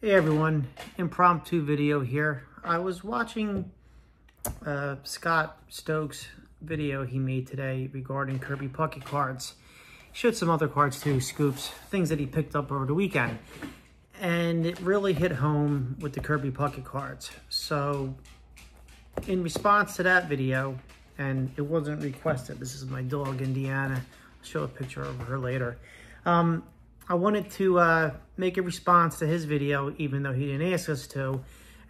Hey everyone, impromptu video here. I was watching Scott Stokes' video he made today regarding Kirby Puckett cards. He showed some other cards too, scoops, things that he picked up over the weekend. And it really hit home with the Kirby Puckett cards. So in response to that video, and it wasn't requested, this is my dog Indiana, I'll show a picture of her later. I wanted to make a response to his video, even though he didn't ask us to,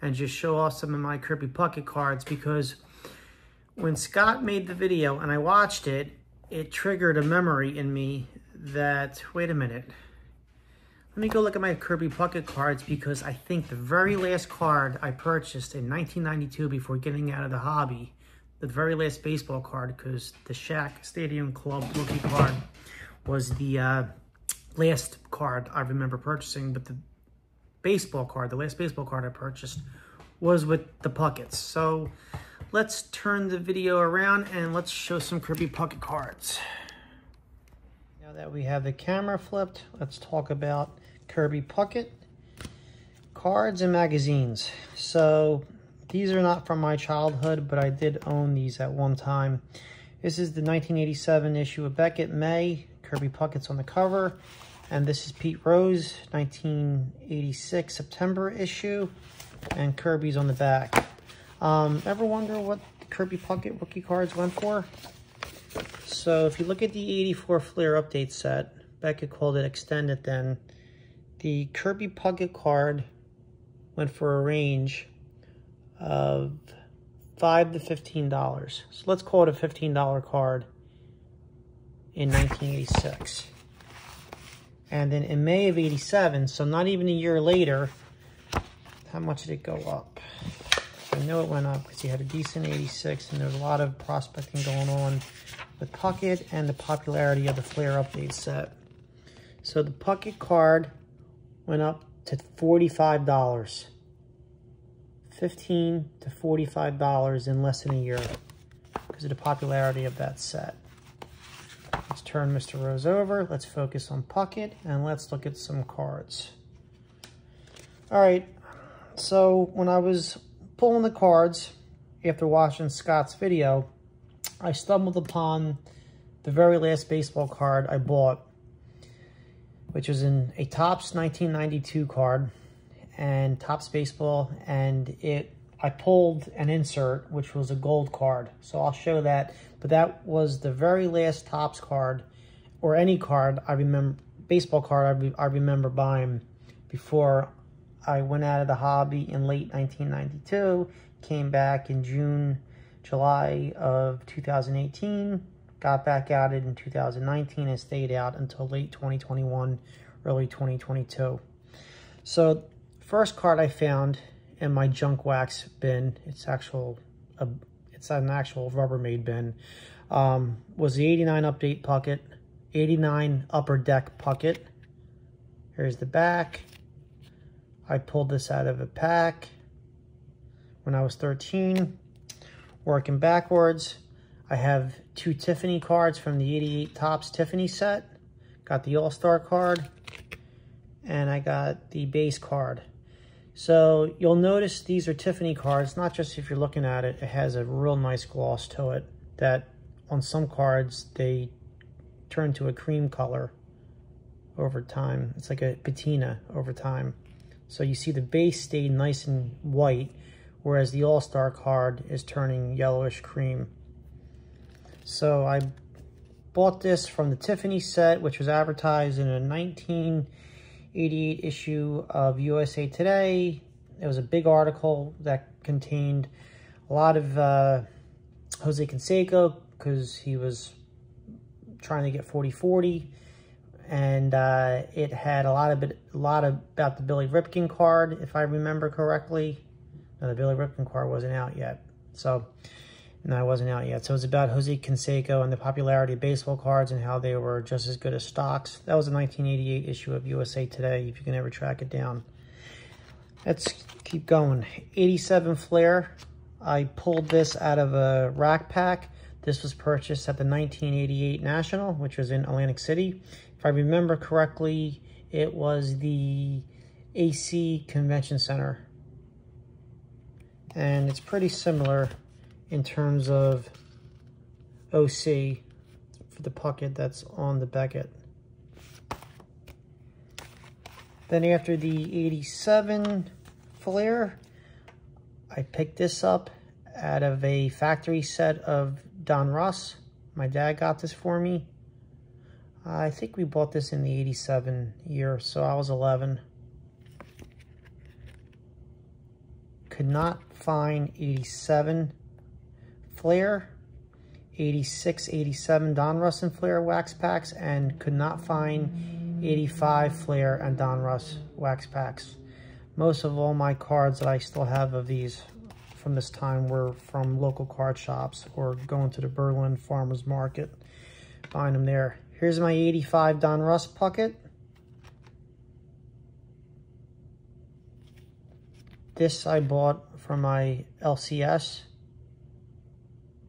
and just show off some of my Kirby Puckett cards, because when Scott made the video and I watched it, it triggered a memory in me that, wait a minute, let me go look at my Kirby Puckett cards, because I think the very last card I purchased in 1992 before getting out of the hobby, the very last baseball card, because the Shack Stadium Club rookie card was the last card I remember purchasing, but the baseball card, the last baseball card I purchased was with the Pucketts. So let's turn the video around and let's show some Kirby Puckett cards. Now that we have the camera flipped, let's talk about Kirby Puckett cards and magazines. So these are not from my childhood, but I did own these at one time. This is the 1987 issue of Beckett, May. Kirby Puckett's on the cover. And this is Pete Rose, 1986 September issue. And Kirby's on the back. Ever wonder what the Kirby Puckett rookie cards went for? So if you look at the 84 Flair update set, Beckett called it extended then. The Kirby Puckett card went for a range of $5 to $15. So let's call it a $15 card in 1986. And then in May of 87, so not even a year later, how much did it go up? I know it went up because you had a decent 86 and there's a lot of prospecting going on with Puckett and the popularity of the Flair update set. So the Puckett card went up to $45. $15 to $45 in less than a year because of the popularity of that set. Let's turn Mr. Rose over. Let's focus on Puckett and let's look at some cards. All right, so when I was pulling the cards after watching Scott's video, I stumbled upon the very last baseball card I bought, which was in a Topps 1992 card and Topps Baseball, and I pulled an insert, which was a gold card. So I'll show that. But that was the very last Topps card, or any card I remember, baseball card I remember buying before I went out of the hobby in late 1992, came back in July of 2018, got back out in 2019, and stayed out until late 2021, early 2022. So first card I found in my junk wax bin, it's an actual Rubbermaid bin, was the 89 update Puckett, 89 upper deck Puckett. Here's the back. I pulled this out of a pack when I was 13. Working backwards, I have two Tiffany cards from the 88 Topps Tiffany set. Got the All-Star card, and I got the base card. So you'll notice these are Tiffany cards, not just if you're looking at it, it has a real nice gloss to it that on some cards they turn to a cream color over time. It's like a patina over time. So you see the base stayed nice and white, whereas the All-Star card is turning yellowish cream. So I bought this from the Tiffany set, which was advertised in a 1988 issue of USA Today. It was a big article that contained a lot of Jose Canseco, because he was trying to get 40-40, and it had a lot about the Billy Ripken card, if I remember correctly. No, the Billy Ripken card wasn't out yet. So no, it wasn't out yet. So it was about Jose Canseco and the popularity of baseball cards and how they were just as good as stocks. That was a 1988 issue of USA Today, if you can ever track it down. Let's keep going. 87 Flair. I pulled this out of a rack pack. This was purchased at the 1988 National, which was in Atlantic City. If I remember correctly, it was the AC Convention Center. And it's pretty similar in terms of OC for the Puckett that's on the Beckett. Then after the 87 flare, I picked this up out of a factory set of Don Russ. My dad got this for me. I think we bought this in the 87 year, so I was 11. Could not find 87 flare, 86, 87 Don Russ and flare wax packs, and could not find 85 flare and Don Russ wax packs. Most of all my cards that I still have of these from this time were from local card shops or going to the Berlin Farmers Market, buying them there. Here's my 85 Don Russ Puckett. This I bought from my LCS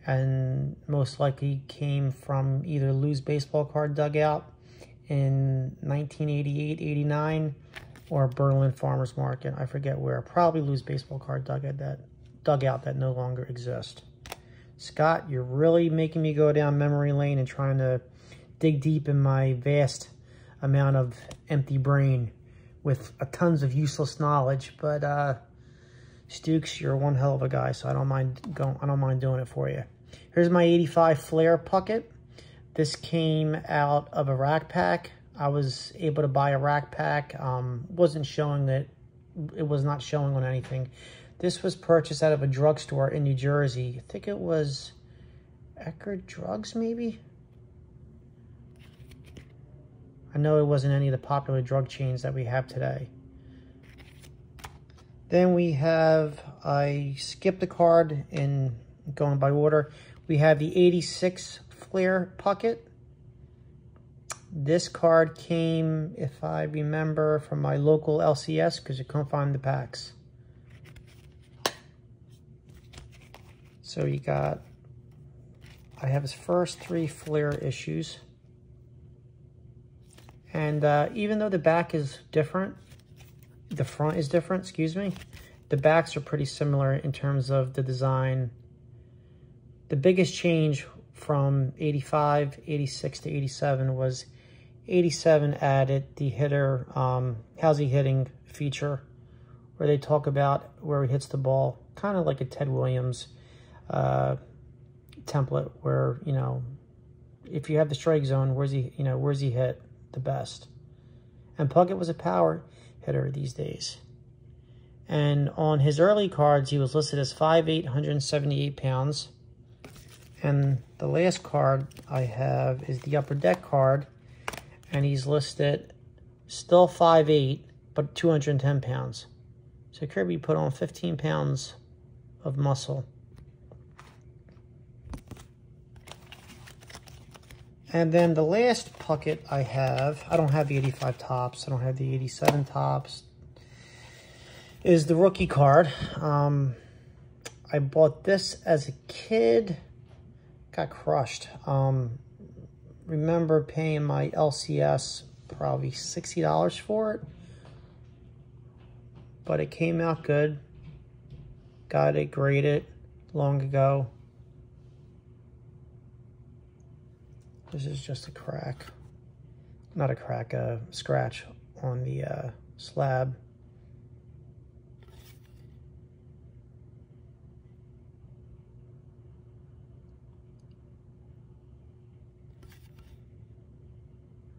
and most likely came from either Lou's baseball card dugout in 1988, 89, or Berlin Farmers Market. I forget where. Probably Lou's baseball card dugout that no longer exists. Scott, you're really making me go down memory lane and trying to dig deep in my vast amount of empty brain with tons of useless knowledge. But Stukes, you're one hell of a guy, so I don't mind doing it for you. Here's my 85 flare Puckett. This came out of a rack pack. I was able to buy a rack pack. Wasn't showing that it was not showing on anything. This was purchased out of a drugstore in New Jersey. I think it was Eckerd Drugs, maybe? I know it wasn't any of the popular drug chains that we have today. Then we have, I skipped a card in going by order. We have the 86 flare Puckett. This card came, if I remember, from my local LCS because you couldn't find the packs. So you got, I have his first 3 flare issues. And even though the back is different, the front is different, excuse me, the backs are pretty similar in terms of the design. The biggest change from 85, 86 to 87 was 87 added the hitter, how's he hitting feature, where they talk about where he hits the ball, kind of like a Ted Williams template, where, you know, if you have the strike zone, where's he hit the best. And Puckett was a power hitter these days. And on his early cards, he was listed as 5'8", 178 pounds. And the last card I have is the Upper Deck card, and he's listed still 5'8", but 210 pounds. So Kirby put on 15 pounds of muscle. And then the last Puckett I have, I don't have the 85 tops, I don't have the 87 tops, is the rookie card. I bought this as a kid, got crushed. Remember paying my LCS probably $60 for it, but it came out good. Got it graded long ago. This is just a crack, not a crack, a scratch on the slab.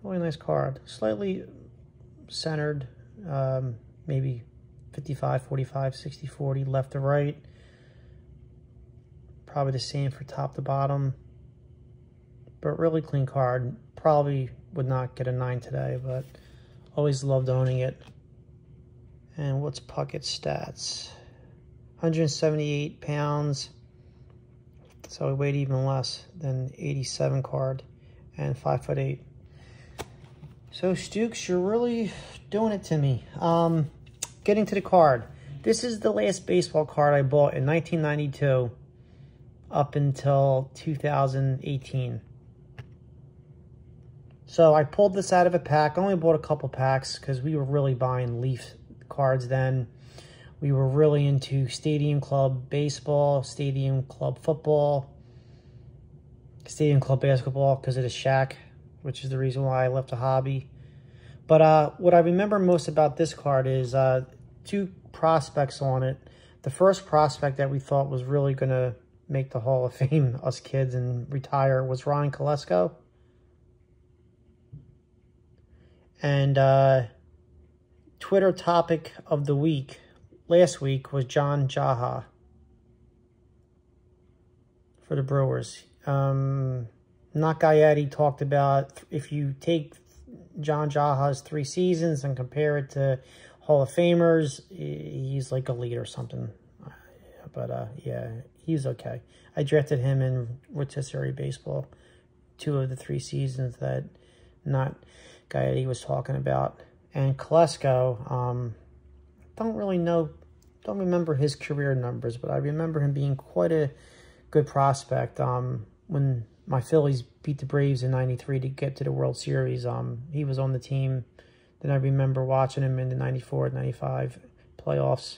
Really nice card, slightly centered, maybe 55, 45, 60, 40, left to right. Probably the same for top to bottom. But really clean card. Probably would not get a 9 today, but always loved owning it. And what's Puckett's stats? 178 pounds. So he weighed even less than 87 card, and 5'8". So Stukes, you're really doing it to me. Getting to the card. This is the last baseball card I bought in 1992 up until 2018. So I pulled this out of a pack. I only bought a couple packs because we were really buying Leaf cards then. We were really into Stadium Club baseball, Stadium Club football, Stadium Club basketball because of the Shaq, which is the reason why I left the hobby. But what I remember most about this card is 2 prospects on it. The first prospect that we thought was really going to make the Hall of Fame, us kids, and retire was Ryan Kolesko. And Twitter topic of the week last week was John Jaha for the Brewers. Not Gayeti talked about if you take John Jaha's 3 seasons and compare it to Hall of Famers, he's like elite or something. But yeah, he's okay. I drafted him in rotisserie baseball, 2 of the 3 seasons that not Gayeti was talking about. And Kolesko, don't remember his career numbers, but I remember him being quite a good prospect. When my Phillies beat the Braves in '93 to get to the World Series, he was on the team. Then I remember watching him in the '94, '95 playoffs.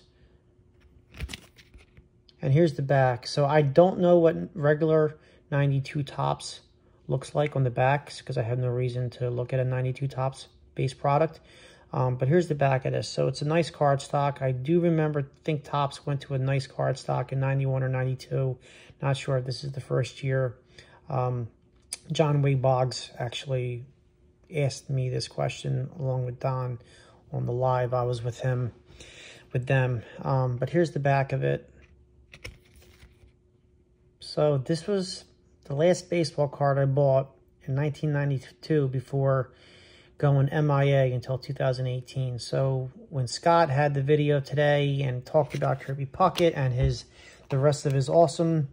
And here's the back. So I don't know what regular 92 Topps looks like on the backs because I have no reason to look at a 92 Topps base product. But here's the back of this. So it's a nice card stock. I do think Topps went to a nice card stock in 91 or 92. Not sure if this is the first year. John Wade Boggs actually asked me this question along with Don on the live. I was with them. But here's the back of it. So this was the last baseball card I bought in 1992 before going MIA until 2018. So when Scott had the video today and talked about Kirby Puckett and the rest of his awesome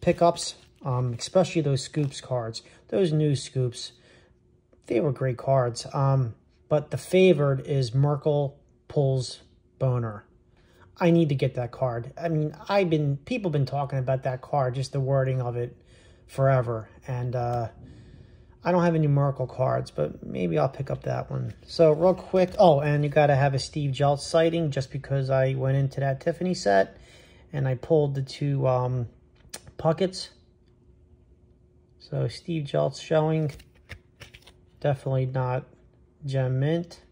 pickups, especially those Scoops cards, those new Scoops, they were great cards. But the favored is Merkle Pulls Boner. I need to get that card. I mean, people been talking about that card, just the wording of it, forever. And I don't have any Merkle cards, but maybe I'll pick up that one. So real quick, oh, and you got to have a Steve Jeltz sighting just because I went into that Tiffany set and I pulled the 2 Puckets. So Steve Jeltz showing, definitely not gem mint.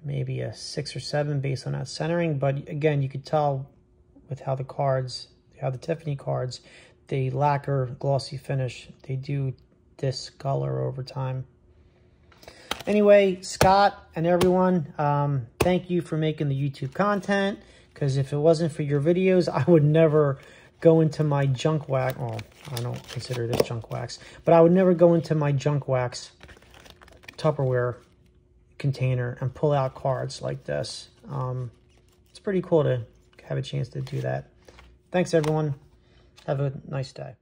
Maybe a 6 or 7 based on that centering. But again, you could tell with how the Tiffany cards, they lacquer glossy finish. They do discolor over time. Anyway, Scott and everyone, thank you for making the YouTube content. Because if it wasn't for your videos, I would never go into my junk wax. Oh, I don't consider this junk wax. But I would never go into my junk wax Tupperware container and pull out cards like this. It's pretty cool to have a chance to do that. Thanks, everyone. Have a nice day.